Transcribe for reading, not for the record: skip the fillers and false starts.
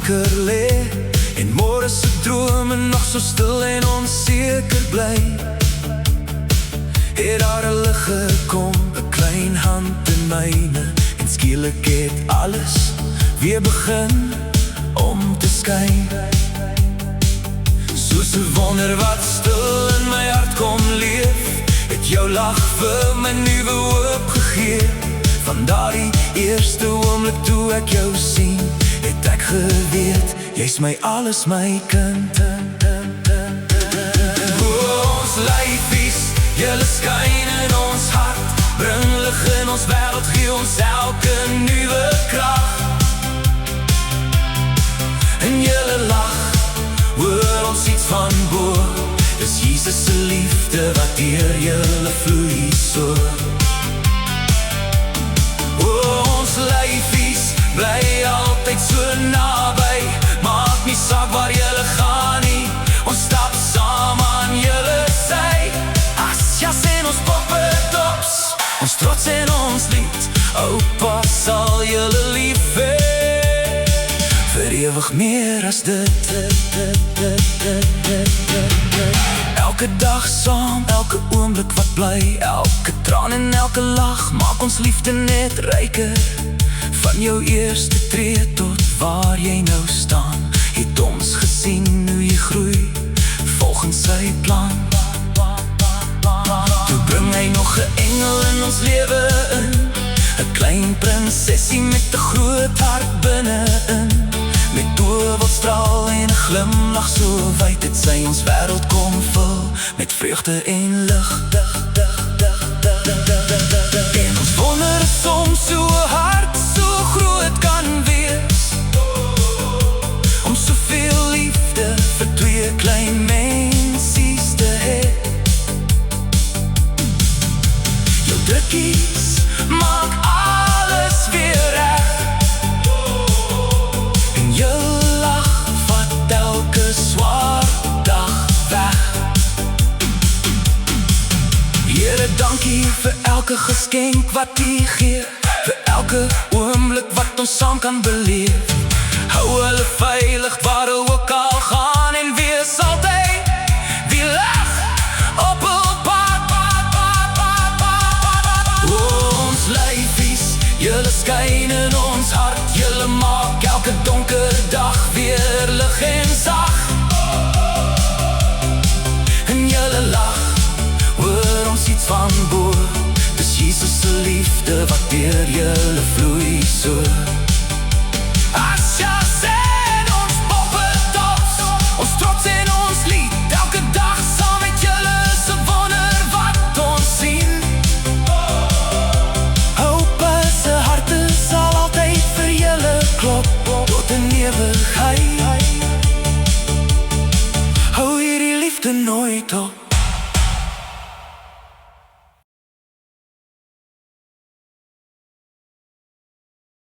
anker lê en môre se drome nog so stil en onseker bly, het daar 'n lig gekom, 'n klein hand in myne, en skielik het alles weer begin om te skyn. Soos 'n wonder wat stil in my hart kom leef, het jou lag vir my nuwe hoop gegee. Van daardie eerste oomblik toe ek jou sien, het ek geweet, jy's my alles, my kind. Ons lyfies, julle skyn in ons hart, bring lig in ons wêreld, gee ons elke nuwe krag. En julle lach, hoor ons iets van bo, dis Jesus se liefde wat deur julle vloei so. Ons lyfies bly altyd so naby, maak nie saak waar julle gaan nie, ons stap saam aan julle sy. As jas en ons poppedops, ons trots en ons lied, oupa sal julle lief hê, vir ewig meer as dit. Elke dag saam, elke oomblik wat bly, elke traan en elke lach, maak ons liefde net ryker. Van jou eerste tree tot waar jy nou staan, het ons gesien hoe jy groei, volgens sy plan. Toe bring hy nog 'n engel in ons lewe in, 'n klein prinsessie met 'n groot hart binne-in, met oë wat straal en 'n glimlach so wyd, het sy ons wêreld kom vul met vreugde en lig. En ons wonder soms hoe 'n hart so groot kan wees, om soveel liefde vir twee klein mensies te hê. Jou drukkies maak alles weer reg, en jou lach vat elke swaar dag weg. Here, dankie vir elke geskenk wat U gee, vir elke oomblik wat ons saam kan beleef. Hou hulle veilig waar hulle ook al gaan, en wees altyd die lig op hul pad. Ons lyfies, julle skyn in ons hart, julle maak elke donker dag weer lig en sag. En julle lach, hoor ons iets van bo, dis Jesus se liefde wat deur julle vloei so. As jas en ons poppedops, ons trots en ons lied, elke dag saam met julle se wonder wat ons sien. Oupa se harte sal altyd vir julle klop, tot in ewigheid. Hou hierdie liefde nooit op.